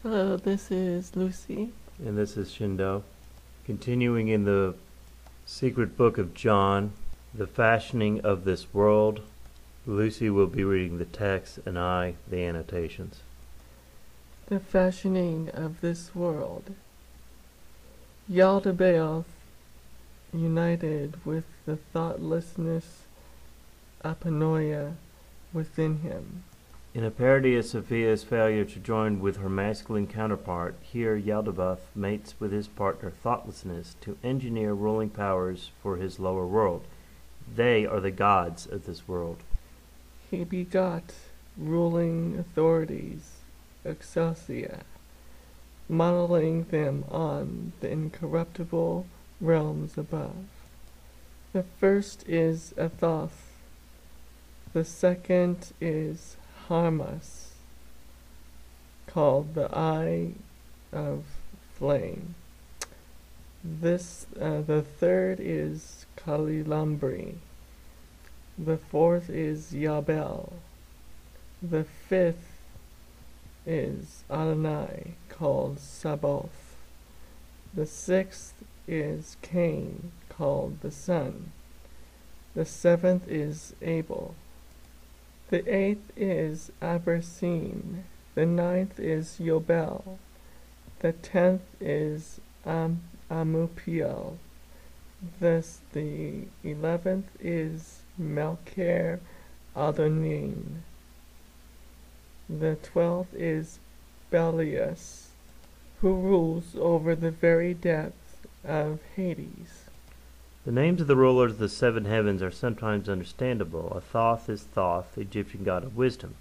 Hello, this is Lucy. And this is Shindo. Continuing in the secret book of John, the fashioning of this world. Lucy will be reading the text and I the annotations. The fashioning of this world. Yaldabaoth, united with the thoughtlessness apanoia within him. In a parody of Sophia's failure to join with her masculine counterpart, here Yaldabaoth mates with his partner Thoughtlessness to engineer ruling powers for his lower world. They are the gods of this world. He begot ruling authorities, Excelsia, modeling them on the incorruptible realms above. The first is Athoth, the second is Harmas, called the Eye of Flame. The third is Kalilambri. The fourth is Yabel. The fifth is Adonai, called Sabaoth. The sixth is Cain, called the Sun. The seventh is Abel. The eighth is Abersin. The ninth is Yobel. The 10th is Amupiel. Thus the 11th is Melcher Adonin. The 12th is Belius, who rules over the very depth of Hades. The names of the rulers of the seven heavens are sometimes understandable. Athoth is Thoth, the Egyptian god of wisdom.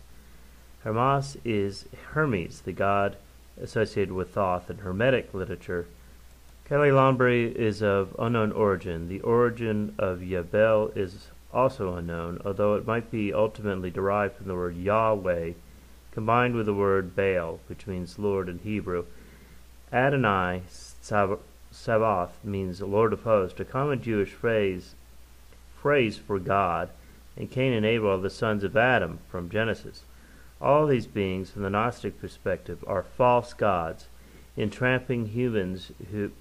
Hermas is Hermes, the god associated with Thoth in Hermetic literature. Kalilambri is of unknown origin. The origin of Yabel is also unknown, although it might be ultimately derived from the word Yahweh, combined with the word Baal, which means Lord in Hebrew. Adonai Sabaoth means Lord of Hosts, a common Jewish phrase for God, and Cain and Abel are the sons of Adam from Genesis. All these beings, from the Gnostic perspective, are false gods, entrapping humans who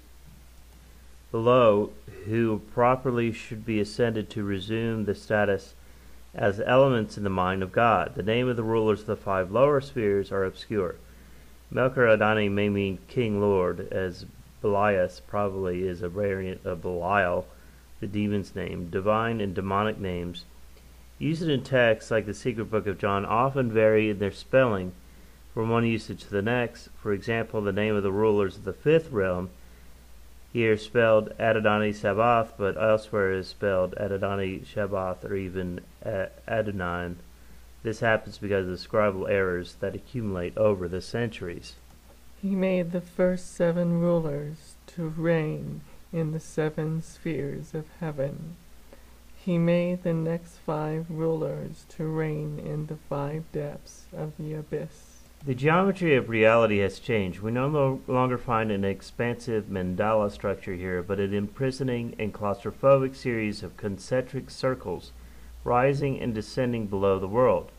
properly should be ascended to resume the status as elements in the mind of God. The name of the rulers of the five lower spheres are obscure. Melcher Adani may mean King Lord, as Belias probably is a variant of Belial, the demon's name. Divine and demonic names used in texts like the Secret Book of John often vary in their spelling from one usage to the next. For example, the name of the rulers of the fifth realm here spelled Adonai Sabaoth, but elsewhere is spelled Adonai Shabaoth or even Adonai. This happens because of the scribal errors that accumulate over the centuries. He made the first 7 rulers to reign in the 7 spheres of heaven. He made the next 5 rulers to reign in the 5 depths of the abyss. The geometry of reality has changed. We no longer find an expansive mandala structure here, but an imprisoning and claustrophobic series of concentric circles rising and descending below the world.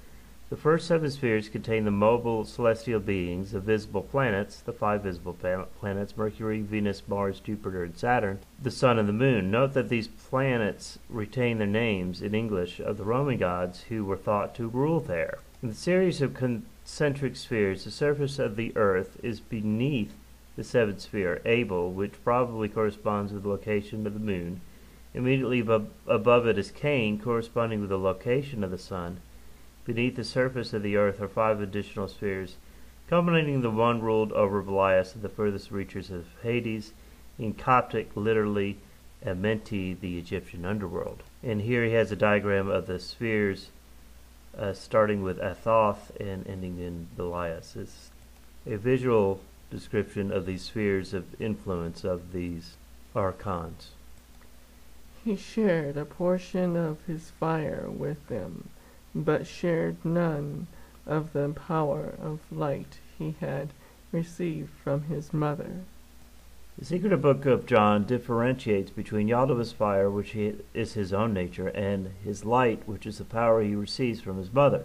The first 7 spheres contain the mobile celestial beings, the visible planets, the 5 visible planets, Mercury, Venus, Mars, Jupiter, and Saturn, the Sun and the Moon. Note that these planets retain their names in English of the Roman gods who were thought to rule there. In the series of concentric spheres, the surface of the Earth is beneath the 7th sphere, Abel, which probably corresponds with the location of the Moon. Immediately above it is Cain, corresponding with the location of the Sun. Beneath the surface of the earth are 5 additional spheres, culminating the one ruled over Belias at the furthest reaches of Hades, in Coptic literally Amenti, the Egyptian underworld. And here he has a diagram of the spheres starting with Athoth and ending in Belias. It's a visual description of these spheres of influence of these archons. He shared a portion of his fire with them, but shared none of the power of light he had received from his mother. The Secret Book of John differentiates between Yaldabaoth's fire, which is his own nature, and his light, which is the power he receives from his mother.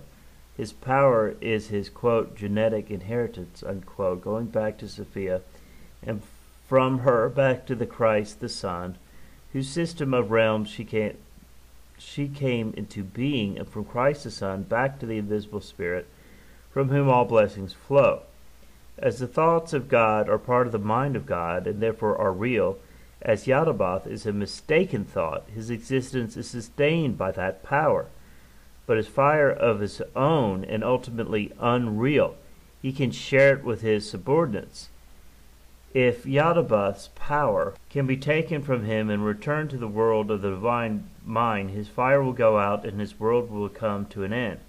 His power is his, quote, genetic inheritance, unquote, going back to Sophia, and from her back to the Christ, the Son, whose system of realms she came into being, and from Christ the Son back to the invisible Spirit, from whom all blessings flow. As the thoughts of God are part of the mind of God, and therefore are real, as Yaldabaoth is a mistaken thought, his existence is sustained by that power, but is fire of his own and ultimately unreal. He can share it with his subordinates. If Yaldabaoth's power can be taken from him and returned to the world of the divine mind, his fire will go out and his world will come to an end.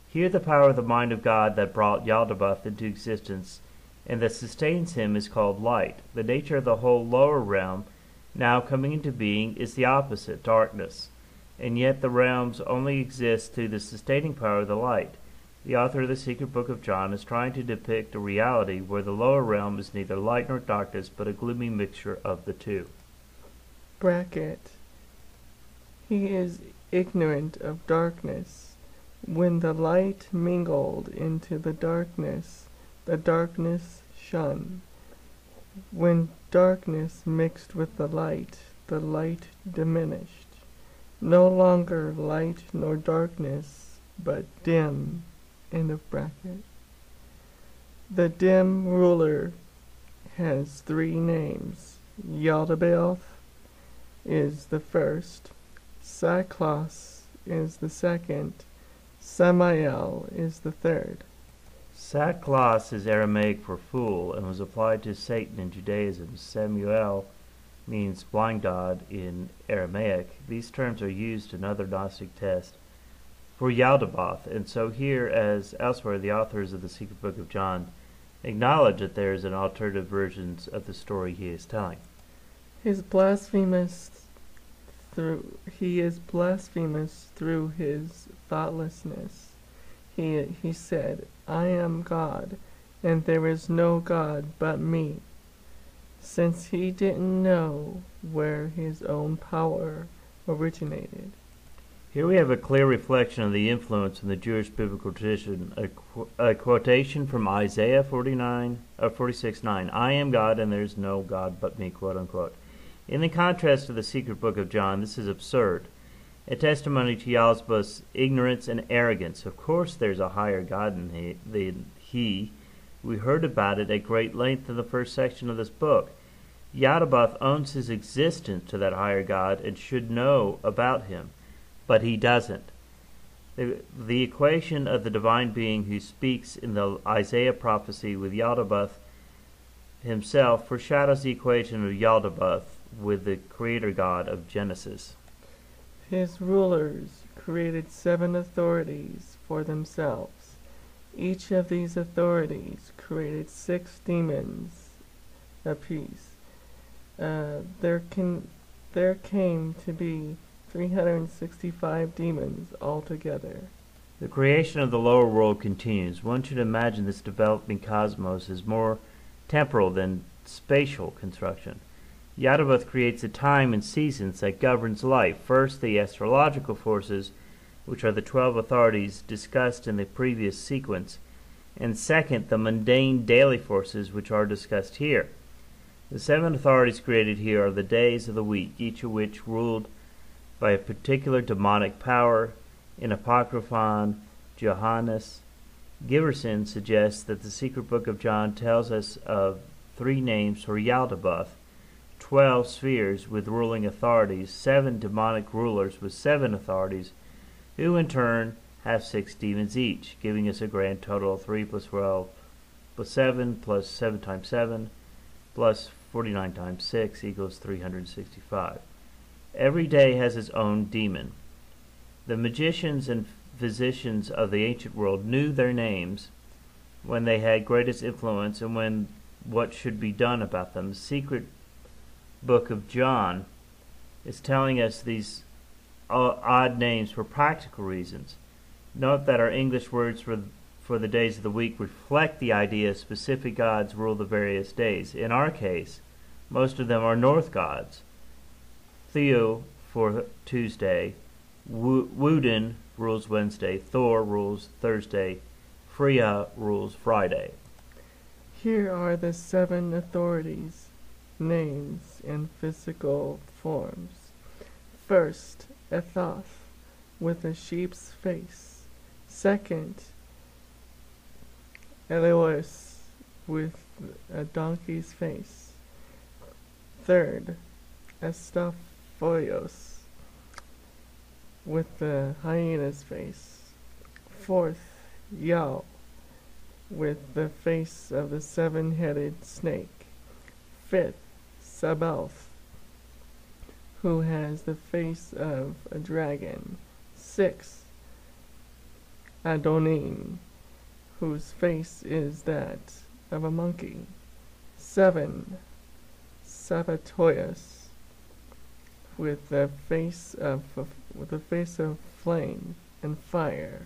Here the power of the mind of God that brought Yaldabaoth into existence and that sustains him is called light. The nature of the whole lower realm now coming into being is the opposite, darkness, and yet the realms only exist through the sustaining power of the light. The author of the Secret Book of John is trying to depict a reality where the lower realm is neither light nor darkness, but a gloomy mixture of the two. Bracket. He is ignorant of darkness. When the light mingled into the darkness shone. When darkness mixed with the light diminished. No longer light nor darkness, but dim. End of bracket. The dim ruler has 3 names. Yaldabaoth is the first. Cyclos is the second. Samael is the third. Sackcloth is Aramaic for fool and was applied to Satan in Judaism. Samuel means blind god in Aramaic. These terms are used in other Gnostic texts for Yaldabaoth, and so here, as elsewhere, the authors of the Secret Book of John acknowledge that there is an alternative version of the story he is telling. He is blasphemous through his thoughtlessness. He said, I am God, and there is no God but me, since he didn't know where his own power originated. Here we have a clear reflection of the influence in the Jewish biblical tradition, a quotation from Isaiah 46:9, I am God and there is no God but me, quote unquote. In the contrast to the Secret Book of John, this is absurd, a testimony to Yaldabaoth's ignorance and arrogance. Of course there's a higher God than he. We heard about it at great length in the first section of this book. Yaldabaoth owns his existence to that higher God and should know about him, but he doesn't. The equation of the divine being who speaks in the Isaiah prophecy with Yaldabaoth himself foreshadows the equation of Yaldabaoth with the creator God of Genesis. His rulers created 7 authorities for themselves. Each of these authorities created 6 demons apiece. There came to be 365 demons altogether. The creation of the lower world continues. One should imagine this developing cosmos is more temporal than spatial construction. Yaldabaoth creates a time and seasons that governs life. First, the astrological forces, which are the 12 authorities discussed in the previous sequence, and second, the mundane daily forces, which are discussed here. The 7 authorities created here are the days of the week, each of which ruled by a particular demonic power. In Apocryphon, Johannes Giverson suggests that the Secret Book of John tells us of 3 names for Yaldabaoth, 12 spheres with ruling authorities, 7 demonic rulers with 7 authorities, who in turn have 6 demons each, giving us a grand total of 3 plus 12 plus 7 plus 7 times 7 plus 49 times 6 equals 365. Every day has its own demon. The magicians and physicians of the ancient world knew their names when they had greatest influence and when what should be done about them. The Secret Book of John is telling us these odd names for practical reasons. Note that our English words for the days of the week reflect the idea specific gods rule the various days. In our case, most of them are North gods. Theo for Tuesday, Woden rules Wednesday, Thor rules Thursday, Freya rules Friday. Here are the 7 authorities, names, and physical forms. First, Ethoth, with a sheep's face. Second, Eleos, with a donkey's face. Third, Astaphoios, with the hyena's face. Fourth, Yao, with the face of the 7-headed snake. Fifth, Sabaoth, who has the face of a dragon. Sixth, Adonim, whose face is that of a monkey. 7, Sabbatoius, with the face of flame and fire.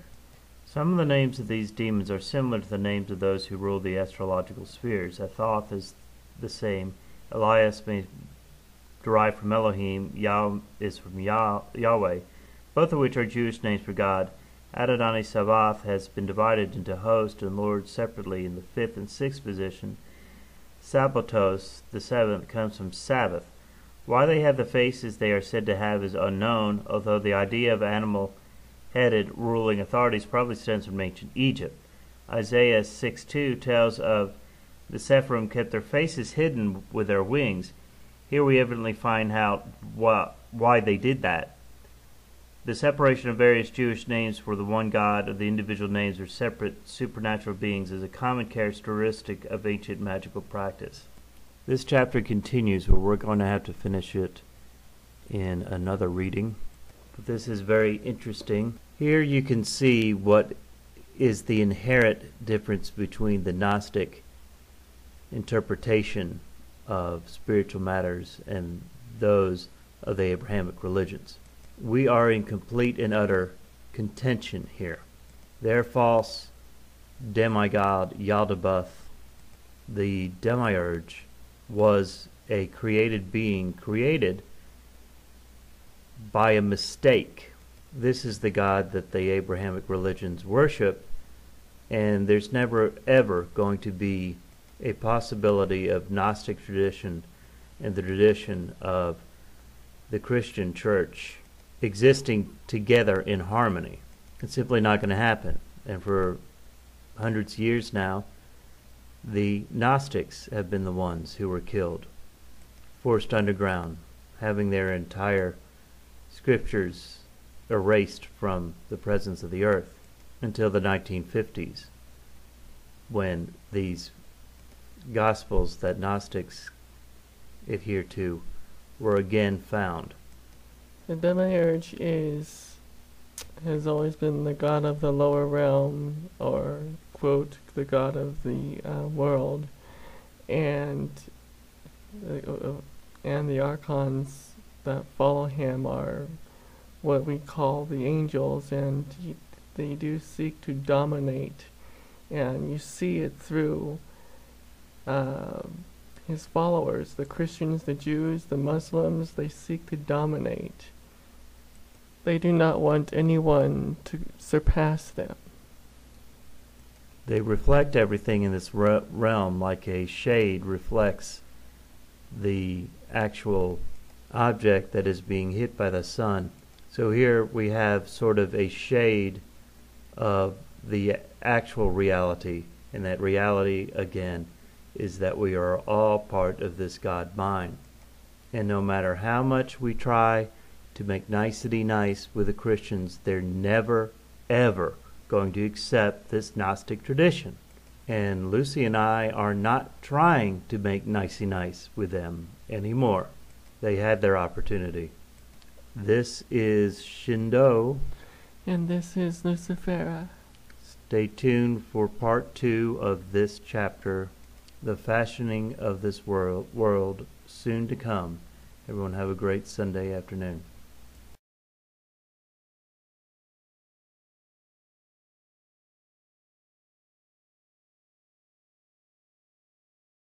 Some of the names of these demons are similar to the names of those who rule the astrological spheres. Athoth is the same. Elias may derive from Elohim. Yah is from Yahweh, both of which are Jewish names for God. Adonai Sabaoth has been divided into host and lord separately in the 5th and 6th position. Sabbatos, the 7th, comes from Sabbath. Why they have the faces they are said to have is unknown, although the idea of animal-headed ruling authorities probably stems from ancient Egypt. Isaiah 6:2 tells of the Sephirim kept their faces hidden with their wings. Here we evidently find out why they did that. The separation of various Jewish names for the one God of the individual names or separate supernatural beings is a common characteristic of ancient magical practice. This chapter continues, but we're going to have to finish it in another reading. But this is very interesting. Here you can see what is the inherent difference between the Gnostic interpretation of spiritual matters and those of the Abrahamic religions. We are in complete and utter contention here. Their false demigod Yaldabaoth, the demiurge, was a created being created by a mistake. This is the God that the Abrahamic religions worship, and there's never ever going to be a possibility of Gnostic tradition and the tradition of the Christian church existing together in harmony. It's simply not going to happen. And for hundreds of years now, the Gnostics have been the ones who were killed, forced underground, having their entire scriptures erased from the presence of the earth until the 1950s, when these Gospels that Gnostics adhere to were again found. The demiurge has always been the god of the lower realm, or quote, the god of the world, and the archons that follow him are what we call the angels, and they do seek to dominate, and you see it through his followers, the Christians, the Jews, the Muslims. They seek to dominate. They do not want anyone to surpass them. They reflect everything in this realm like a shade reflects the actual object that is being hit by the sun. So here we have sort of a shade of the actual reality, and that reality, again, is that we are all part of this God mind. And no matter how much we try to make nicety nice with the Christians, they're never, ever going to accept this Gnostic tradition. And Lucy and I are not trying to make nicey nice with them anymore. They had their opportunity. This is Shindo. And this is Lucifera. Stay tuned for part 2 of this chapter, The Fashioning of This World, soon to come. Everyone have a great Sunday afternoon.